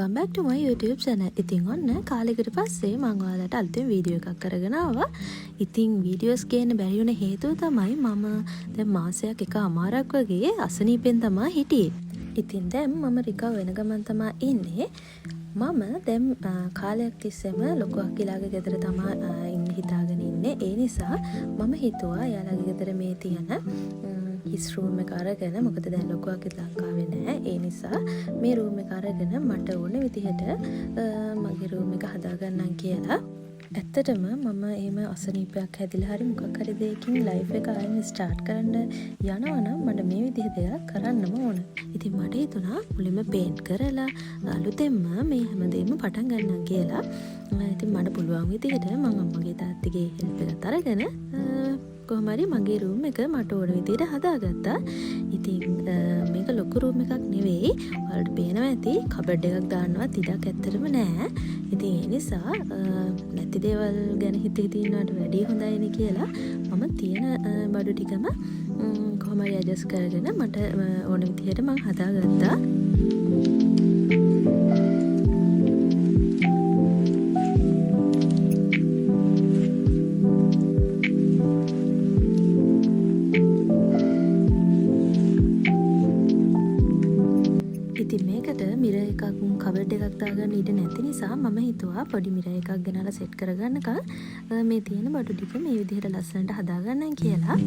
welcome back to my YouTube channel. ඉතින් ඔන්න කාලෙකට පස්සේ මම ඔයාලට අලුතෙන් වීඩියෝ එකක් කරගෙන ආවා. ඉතින් වීඩියෝස් ගේන්න බැරි වුණ හේතුව තමයි මම දැන් මාසයක් එකමාරක් වගේ අසනීපෙන් තමයි හිටියේ. ඉතින් දැන් මම රිකවර් වෙන ගමන් තමයි ඉන්නේ. මම දැන් කාලයක් තිස්සේම ලොකු අක්කිලාගේ ගෙදර තමයි ඉන්න හිතාගෙන ඉන්නේ. ඒ නිසා මම හිතුවා එයාලගේ ගෙදර මේ තියෙන හිස් රූම් එක අරගෙන, මොකද දැන් ලොකු අක්කෙත් ලංකාවේ නැහැ. ඒ නිසා මේ රූම් එක අරගෙන මට ඕන විදිහට මගේ රූම් එක හදාගන්නම් කියලා. ඇත්තටම මම එහෙම අසනීපයක් හැදිලා හරි මොකක් හරි දෙයකින් ලයිෆ් එක ආයෙත් ස්ටාර්ට් කරන්න යනවා නම් මට මේ විදිහ දෙයක් කරන්නම ඕන. ඉතින් මට හිතුණා මුලින්ම පේන්ට් කරලා අලුතෙන්ම මේ හැමදේම පටන් ගන්නම් කියලා. ඉතින් මට පුළුවන් විදිහට මම අම්මගේ තාත්තගේ හෙල්ප් එකත් අරගෙන කොහොම හරි මගේ රූම් එක මට ඕන විදිහට හදාගත්තා. ඉතින් මේක ලොකු රූම් එකක් නෙවෙයි. ඔයාලට පේනවා ඇති කබඩ් එකක් දාන්නවත් ඉඩක් ඇත්තටම නැහැ. ඉතින් ඒ නිසා නැති දේවල් ගැන හිත ඉන්නවට වැඩිය හොඳයිනේ කියලා මම තියෙන බඩු ටිකම කොහොම හරි ඇඩ්ජස්ට් කරගෙන මට ඕන විදිහට මම හදාගත්තා. ඉතින් මේකට මිරර් එකක් කබඩ් එකක් දාගන්න ඉඩ නැති නිසා මම හිතුවා පොඩි මිරර් එකක් ගෙනලා සෙට් කරගන්නකම් මේ තියෙන බඩු ටික මේ විදිහට ලස්සනට හදාගන්නම් කියලා.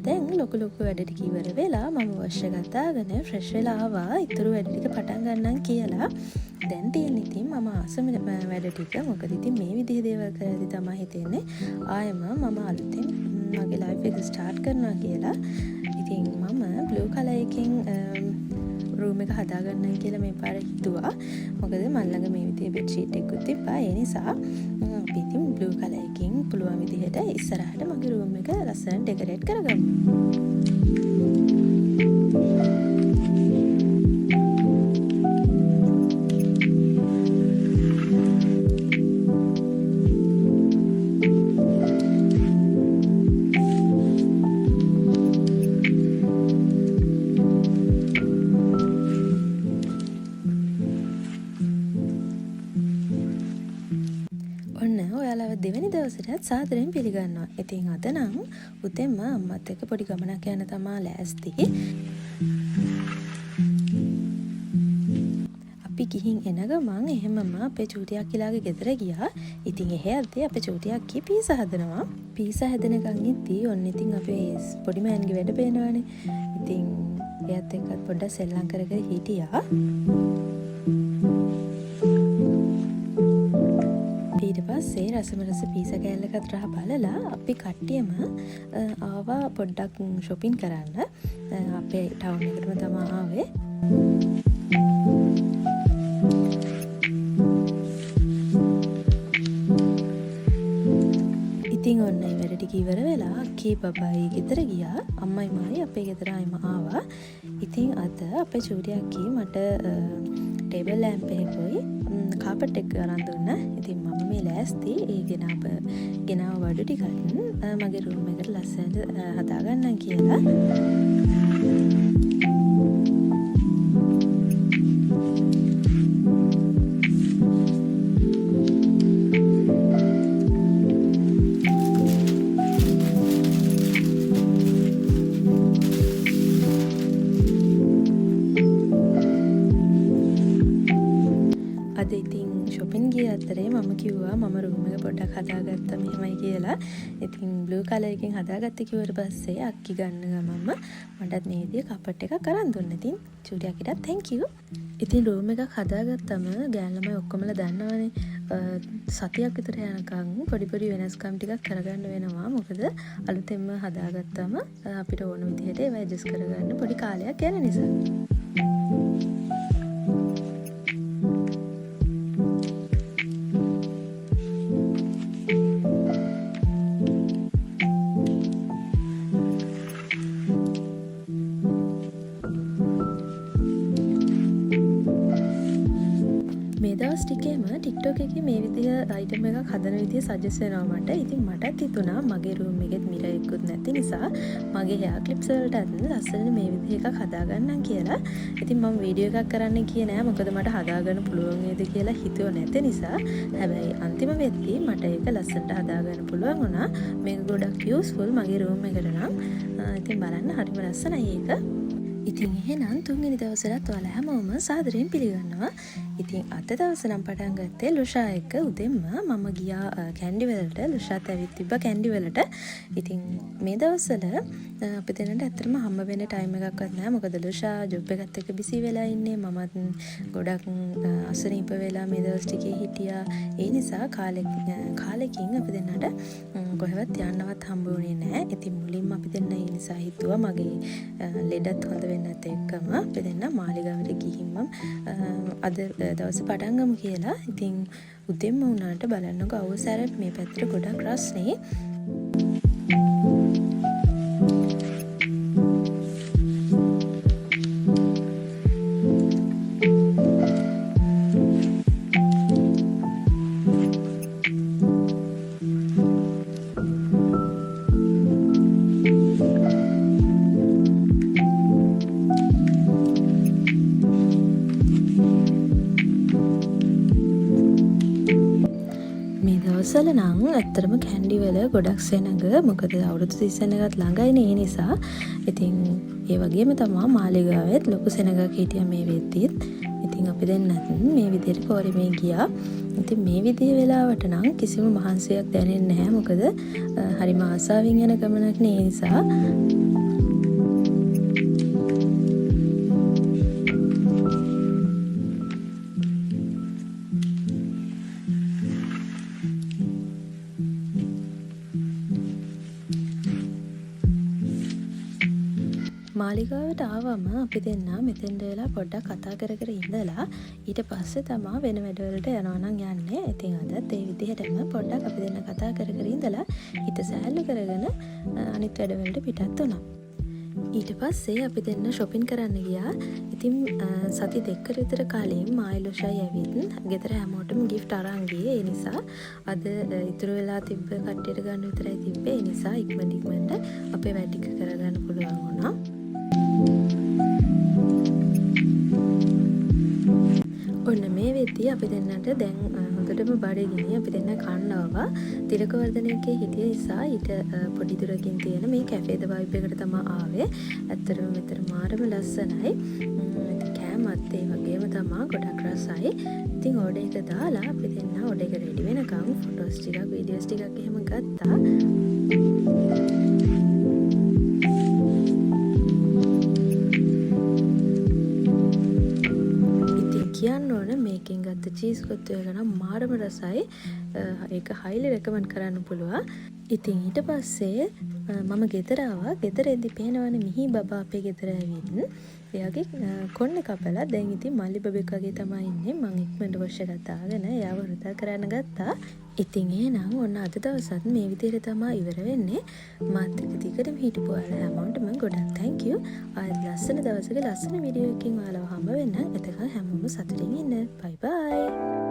දැන් ලොකු වැඩ ටික ඉවර වෙලා මම වොෂ් එක දාගෙන ෆ්‍රෙෂ් වෙලා ආවා. ඊතුරු වැඩ ටික පටන් ගන්නම් කියලා. දැන් තියෙන ඉතින් මම ආසම වැඩ ටික. මොකද ඉතින් මේ විදිහ දේවල් කරද්දි තමයි හිතෙන්නේ ආයෙම මම අලුතෙන් මගේ ලයිෆ් එක ස්ටාර්ට් කරනවා කියලා. ඉතින් මම බ්ලූ කලර් එකකින් රූම් එක හදාගන්නම් කියලා මේ පාර හිතුවා. මොකද මල් ළඟ මේ විදිහේ බෙඩ් ෂීට් එකකුත් තිබ්බා. ඒ නිසා අපි ඉතින් බ්ලූ කලර් එකකින් පුළුවන් විදිහට ඉස්සරහට මගේ රූම් එක ලස්සනට ඩෙකරේට් කරගමු. ඔයාලව දෙවැනි දවසටත් සාදරයෙන් පිළිගන්නවා. ඉතින් අද නම් උදේම අම්මත් එක්ක පොඩි ගමනක් යන්න තමයි ලෑස්ති. අපි ගිහින් එන ගමන් එහෙමම අපේ චූටි අක්කිලාගේ ගෙදර ගියා. ඉතින් එහෙ යද්දී අපේ චූටි අක්කි පීසා හදනවා. පීසා හැදෙනකන් ඉද්දී ඔන්න ඉතින් අපේ පොඩි මෑන්ගේ වැඩ පේනවනේ. ඉතින් එයාත් එක්කත් පොඩ්ඩක් සෙල්ලම් කර කර හිටියා. ඊට පස්සේ රස පීසා කෑල්ලකට රහ බලලා අපි කට්ටියම ආවා පොඩ්ඩක් shopping කරන්න. අපේ ටවුන් එකටම තමයි ආවේ. ඉතින් ඔන්න ඒ වැඩ ටික ඉවර වෙලා අක්කී බබායි ගෙදර ගියා. අම්මයි මායි අපේ ගෙදර ආවා. ඉතින් අද අපේ චූටි අක්කී මට ටේබල් ලැම්ප් එකකුයි කාපට් එක අරන් දුන්නා. ඉතින් මම මේ ලෑස්ති ඒ ගෙනාව බඩු ටිකත් මගේ රූම් එකට ලස්සනට හදාගන්නම් කියලා. අද ඉතින් shopping ගිය අතරේ මම කිව්වා මම රූම් එක පොඩ්ඩක් හදාගත්තා මෙහෙමයි කියලා. ඉතින් බ්ලූ කලර් එකකින් හදාගත්ත කිව්වට පස්සේ අක්කි ගන්න ගමන්ම මටත් මේ විදිහේ කපට් එකක් අරන් දුන්නා. ඉතින් චූටි අක්කිටත් thank you. ඉතින් රූම් එකක් හදාගත්තම ගෑන් ළමයි ඔක්කොමලා දන්නවනේ සතියක් විතර යනකම් පොඩි වෙනස්කම් ටිකක් කරගන්න වෙනවා. මොකද අලුතෙන්ම හදාගත්තම අපිට ඕන විදිහට ඒවා ඇඩ්ජස්ට් කරගන්න පොඩි කාලයක් යන නිසා. TikTok එකේ මේ විදිය අයිටම් එකක් හදන විදිය සජෙස්ට් වෙනවා මට. ඉතින් මටත් හිතුණා මගේ රූම් එකෙත් මිරර් එකකුත් නැති නිසා මගේ hair clips වලටත් ලස්සනට මේ විදිය එකක් හදාගන්නම් කියලා. ඉතින් මම වීඩියෝ එකක් කරන්න කියේ නෑ මොකද මට හදාගන්න පුළුවන් වේද කියලා හිතුව නැති නිසා. හැබැයි අන්තිම වෙද්දී මට ඒක ලස්සනට හදාගන්න පුළුවන් වුණා. මේක ගොඩක් යූස්ෆුල් මගේ රූම් එකට නම්. ඉතින් බලන්න හරිම ලස්සනයි ඒක. ඉතින් එහෙනම් තුන්වෙනි දවසටත් ඔයාලා හැමෝම සාදරයෙන් පිළිගන්නවා. ඉතින් අද දවස නම් පටන් ගත්තේ ලුෂා එක්ක උදෙන්ම මම ගියා කැන්ඩි වලට. ලුෂාත් ඇවිත් තිබ්බා කැන්ඩි වලට. ඉතින් මේ දවස්වල අපි දෙන්නට ඇත්තටම හම්බ වෙන්න ටයිම් එකක්වත් නැහැ. මොකද ලුෂා ජොබ් එකත් එක්ක බිසි වෙලා ඉන්නේ. මමත් ගොඩක් අසනීප වෙලා මේ දවස් ටිකේ හිටියා. ඒ නිසා කාලෙකින් අපි දෙන්නට කොහෙවත් යන්නවත් හම්බ වුණේ නැහැ. ඉතින් මුලින්ම අපි දෙන්න ඒ නිසා හිතුවා මගේ ලෙඩත් හොඳ වෙන්නත් එක්කම අපි දෙන්න මාලිගාවට ගිහින්ම අද දවස් පටන් ගමු කියලා. ඉතින් උදෙන්ම වුණාට බලන්නකෝ අවසරත් මේ පැත්තට ගොඩක් රස්නේ. දවසල නම් ඇත්තටම කැන්ඩි වල ගොඩක් සෙනඟ. මොකද අවුරුදු 30 එකත් ළඟයිනේ ඒ නිසා. ඉතින් ඒ වගේම තමයි මාලිගාවෙත් ලොකු සෙනඟක් හිටියා මේ වෙද්දිත්. ඉතින් අපි දෙන්නත් මේ විදිහට පොරිමේ ගියා. ඉතින් මේ විදිහ වෙලාවට නම් කිසිම මහන්සියක් දැනෙන්නේ නැහැ. මොකද හරිම ආසාවෙන් යන ගමනක් නේ ඒ නිසා. මාලිගාවට ආවම අපි දෙන්න මෙතෙන්ට වෙලා පොඩ්ඩක් කතා කර කර ඉඳලා ඊට පස්සේ තමයි වෙන වැඩවලට යනවා නම් යන්නේ. ඉතින් අදත් ඒ විදිහටම පොඩ්ඩක් අපි දෙන්න කතා කර කර ඉඳලා හිත සෑහළු කරගෙන අනිත් වැඩවලට පිටත් වුණා. ඊට පස්සේ අපි දෙන්න shopping කරන්න ගියා. ඉතින් සති දෙකකට විතර කලින් මායිලොෂයි ඇවිත් ගෙදර හැමෝටම gift අරන් ගියේ. ඒ නිසා අද ඉතුරු වෙලා තිබ්බ කට්ටියට ගන්න විතරයි තිබ්බේ. ඒ නිසා ඉක්මනට අපේ වැඩ ටික කරගන්න පුළුවන් වුණා. ඔන්න මේ වෙද්දී අපි දෙන්නට දැන් හොඳටම බඩගිනි. අපි දෙන්න කන්නවා තිලකවර්ධනයේ හිටිය නිසා ඊට පොඩි දුරකින් තියෙන මේ කැෆේ ද වයිබ් එකට තමයි ආවේ. ඇත්තටම මෙතන මාරම ලස්සනයි. කෑමත් ඒ වගේම තමයි ගොඩක් රසයි. ඉතින් ඕඩර් එක දාලා අපි දෙන්න ඕඩර් එක රෙඩි වෙනකම් ෆොටෝස් ටිකක් වීඩියෝස් ටිකක් එහෙම ගත්තා. කියන්න ඕන මේකෙන් ගත්ත චීස් කොත්තු එක නම් මාරම රසයි. ඒක highly recommend කරන්න පුළුවන්. ඉතින් ඊට පස්සේ මම ගෙදර ආවා. ගෙදර එද්දි පේනවනේ මිහි බබා අපේ ගෙදර ඇවිත්. එයාගේ කොන්න කපලා දැන් ඉතින් මල්ලි බබෙක් වගේ තමයි ඉන්නේ. මම ඉක්මනට වොෂ් එකක් දාගෙන එයාව රුදා කරන්න ගත්තා. ඉතින් එහෙනම් ඔන්න අද දවසත් මේ විදිහට තමයි ඉවර වෙන්නේ. මාත් එක්ක දිගටම හිටපු ඔයාලා හැමෝටම ගොඩක් thank you. ආයෙත් ලස්සන දවසක ලස්සන වීඩියෝ එකකින් ඔයාලව හම්බ වෙන්න. එතකන් හැමෝම සතුටින් ඉන්න. bye bye.